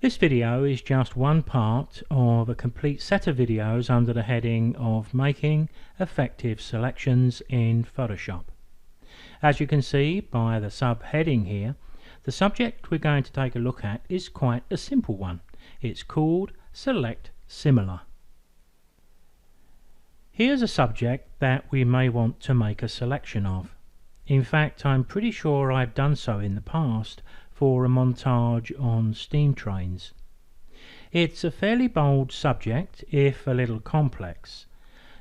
This video is just one part of a complete set of videos under the heading of making effective selections in Photoshop. As you can see by the subheading here, the subject we're going to take a look at is quite a simple one. It's called Select Similar. Here's a subject that we may want to make a selection of. In fact, I'm pretty sure I've done so in the past for a montage on steam trains. It's a fairly bold subject, if a little complex.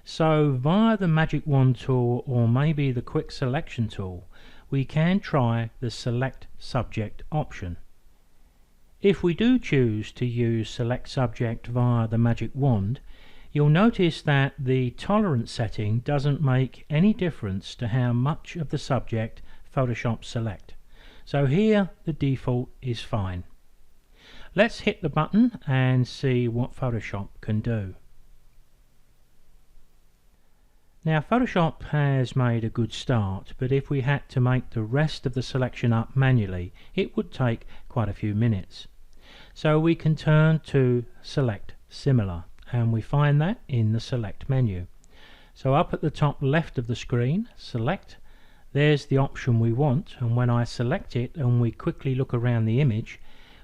So via the magic wand tool or maybe the quick selection tool, we can try the select subject option. If we do choose to use select subject via the magic wand, you'll notice that the tolerance setting doesn't make any difference to how much of the subject Photoshop select. So here the default is fine. Let's hit the button and see what Photoshop can do. Now Photoshop has made a good start, but if we had to make the rest of the selection up manually, it would take quite a few minutes. So we can turn to Select Similar, and we find that in the Select menu. So up at the top left of the screen, Select, there's the option we want, and when I select it and we quickly look around the image,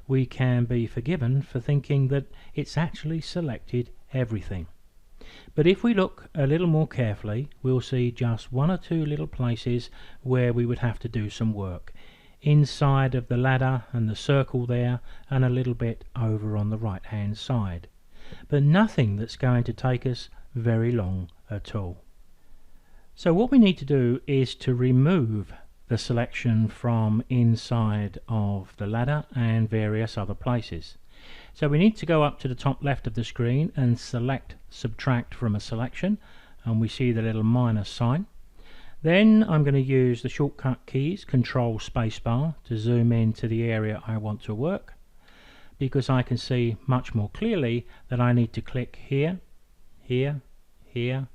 we can be forgiven for thinking that it's actually selected everything. But if we look a little more carefully, we'll see just one or two little places where we would have to do some work. Inside of the ladder and the circle there, and a little bit over on the right hand side. But nothing that's going to take us very long at all. So what we need to do is to remove the selection from inside of the ladder and various other places. So we need to go up to the top left of the screen and select Subtract from a selection, and we see the little minus sign. Then I'm going to use the shortcut keys Control Spacebar to zoom in to the area I want to work, because I can see much more clearly that I need to click here, here, here.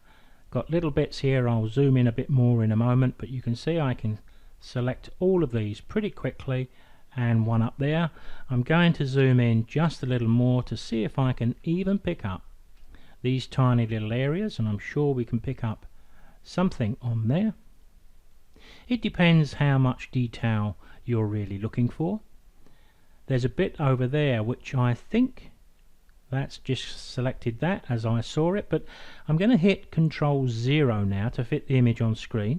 Got little bits here, I'll zoom in a bit more in a moment, but you can see I can select all of these pretty quickly, and one up there. I'm going to zoom in just a little more to see if I can even pick up these tiny little areas, and I'm sure we can pick up something on there. It depends how much detail you're really looking for. There's a bit over there which I think that's just selected that as I saw it, but I'm going to hit Control 0 now to fit the image on screen.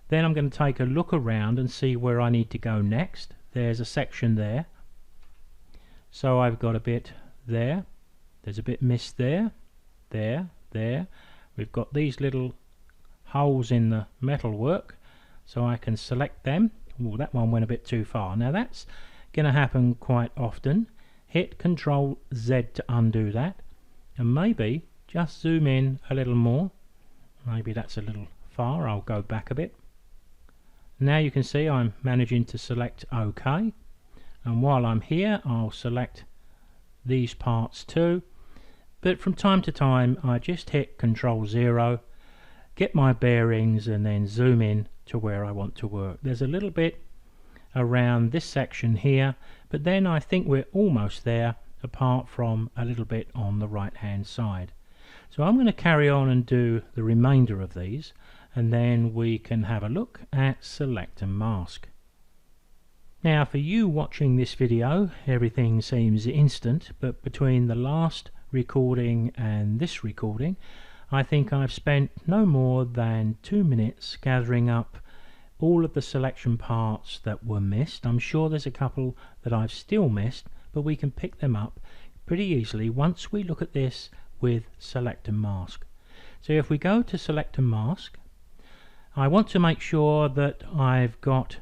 Then I'm going to take a look around and see where I need to go next. There's a section there, so I've got a bit there, there's a bit missed there, there. We've got these little holes in the metalwork, so I can select them. Oh, that one went a bit too far. Now that's going to happen quite often. Hit Control Z to undo that, and maybe just zoom in a little more. Maybe that's a little far, I'll go back a bit. Now you can see I'm managing to select OK, and while I'm here I'll select these parts too, but from time to time I just hit Control 0, get my bearings, and then zoom in to where I want to work. There's a little bit around this section here, but then I think we're almost there, apart from a little bit on the right hand side. So I'm going to carry on and do the remainder of these, and then we can have a look at Select and Mask. Now for you watching this video, everything seems instant, but between the last recording and this recording, I think I've spent no more than 2 minutes gathering up all of the selection parts that were missed. I'm sure there's a couple that I've still missed, but we can pick them up pretty easily once we look at this with Select and Mask. So if we go to Select and Mask, I want to make sure that I've got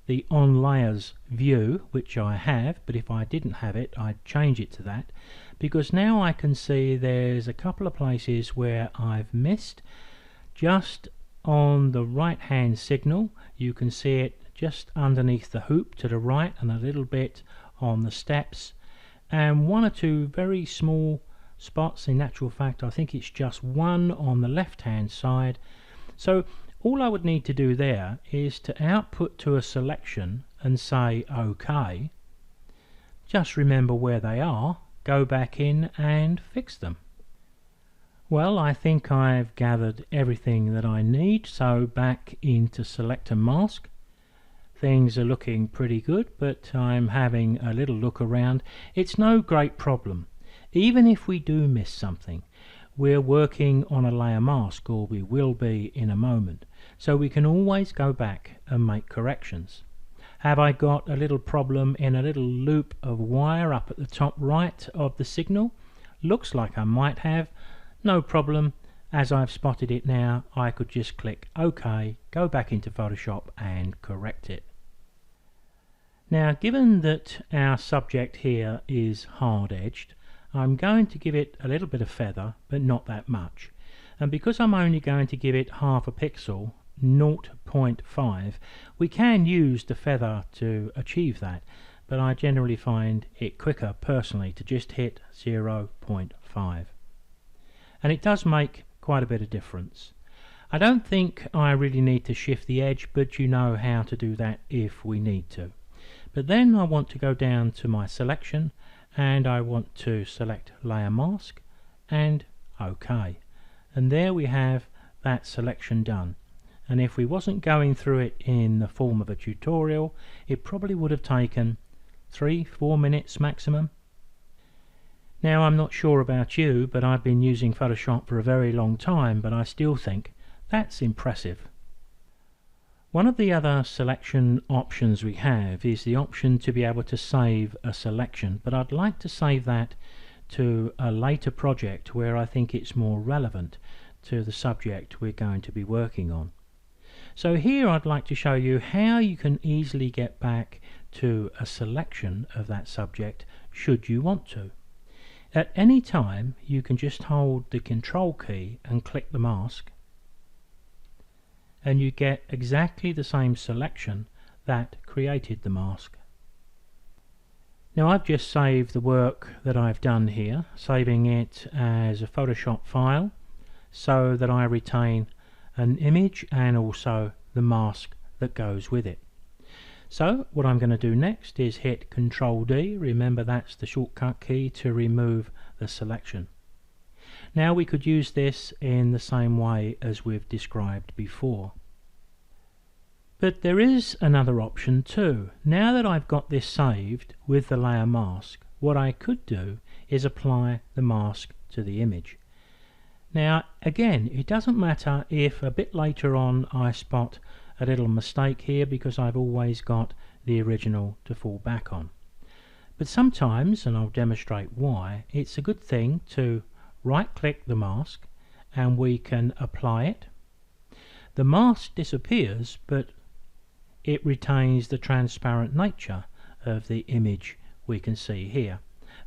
the On Layers view, which I have, but if I didn't have it I'd change it to that, because now I can see there's a couple of places where I've missed. Just on the right hand signal you can see it just underneath the hoop to the right, and a little bit on the steps, and one or two very small spots. In actual fact I think it's just one on the left hand side. So all I would need to do there is to output to a selection and say OK, just remember where they are, go back in and fix them. Well, I think I've gathered everything that I need, so back into Select and Mask. Things are looking pretty good, but I'm having a little look around. It's no great problem. Even if we do miss something, we're working on a layer mask, or we will be in a moment, so we can always go back and make corrections. Have I got a little problem in a little loop of wire up at the top right of the signal? Looks like I might have. No problem. As I've spotted it now, I could just click OK, go back into Photoshop and correct it. Now, given that our subject here is hard-edged, I'm going to give it a little bit of feather, but not that much. And because I'm only going to give it half a pixel, 0.5, we can use the feather to achieve that, but I generally find it quicker personally to just hit 0.5. And it does make quite a bit of difference. I don't think I really need to shift the edge, but you know how to do that if we need to. But then I want to go down to my selection and I want to select Layer Mask and OK. And there we have that selection done. And if we wasn't going through it in the form of a tutorial, it probably would have taken 3-4 minutes maximum. Now, I'm not sure about you, but I've been using Photoshop for a very long time, but I still think that's impressive. One of the other selection options we have is the option to be able to save a selection, but I'd like to save that to a later project where I think it's more relevant to the subject we're going to be working on. So here I'd like to show you how you can easily get back to a selection of that subject should you want to. At any time you can just hold the Control key and click the mask, and you get exactly the same selection that created the mask. Now, I've just saved the work that I've done here, saving it as a Photoshop file so that I retain an image and also the mask that goes with it. So what I'm going to do next is hit Control D. Remember, that's the shortcut key to remove the selection. Now we could use this in the same way as we've described before. But there is another option too. Now that I've got this saved with the layer mask, what I could do is apply the mask to the image. Now again, it doesn't matter if a bit later on I spot a little mistake here, because I've always got the original to fall back on. But sometimes, and I'll demonstrate why, it's a good thing to right click the mask and we can apply it. The mask disappears, but it retains the transparent nature of the image we can see here.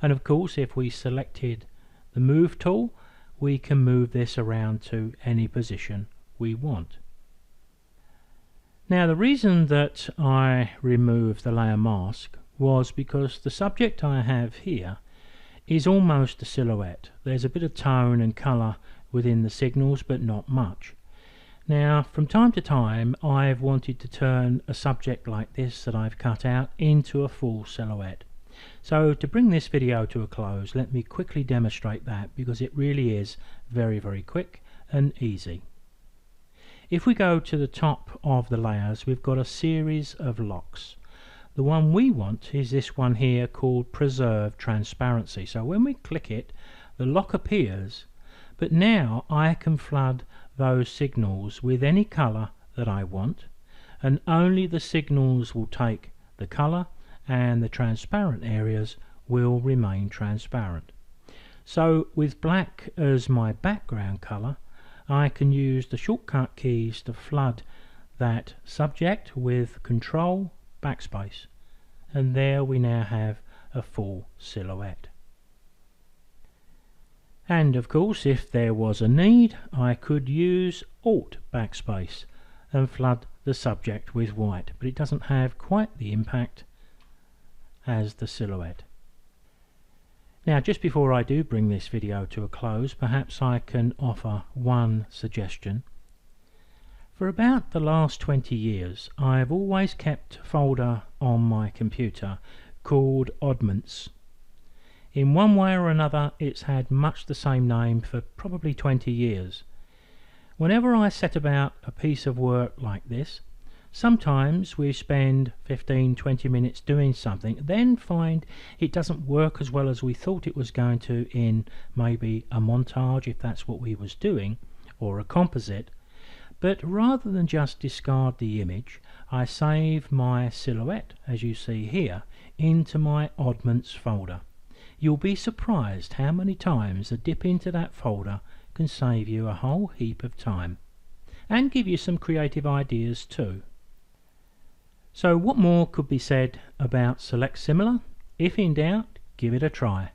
And of course, if we selected the move tool, we can move this around to any position we want. Now, the reason that I removed the layer mask was because the subject I have here is almost a silhouette. There's a bit of tone and colour within the signals, but not much. Now, from time to time I've wanted to turn a subject like this that I've cut out into a full silhouette. So to bring this video to a close, let me quickly demonstrate that, because it really is very quick and easy. If we go to the top of the layers, we've got a series of locks. The one we want is this one here called Preserve Transparency. So when we click it, the lock appears, but now I can flood those signals with any colour that I want, and only the signals will take the colour and the transparent areas will remain transparent. So with black as my background colour, I can use the shortcut keys to flood that subject with Control Backspace, and there we now have a full silhouette. And of course, if there was a need, I could use Alt Backspace and flood the subject with white, but it doesn't have quite the impact as the silhouette. Now, just before I do bring this video to a close, perhaps I can offer one suggestion. For about the last 20 years, I've always kept a folder on my computer called oddments. In one way or another, it's had much the same name for probably 20 years. Whenever I set about a piece of work like this, sometimes we spend 15-20 minutes doing something, then find it doesn't work as well as we thought it was going to in maybe a montage, if that's what we was doing, or a composite. But rather than just discard the image, I save my silhouette, as you see here, into my oddments folder. You'll be surprised how many times a dip into that folder can save you a whole heap of time, and give you some creative ideas too. So what more could be said about Select Similar? If in doubt, give it a try.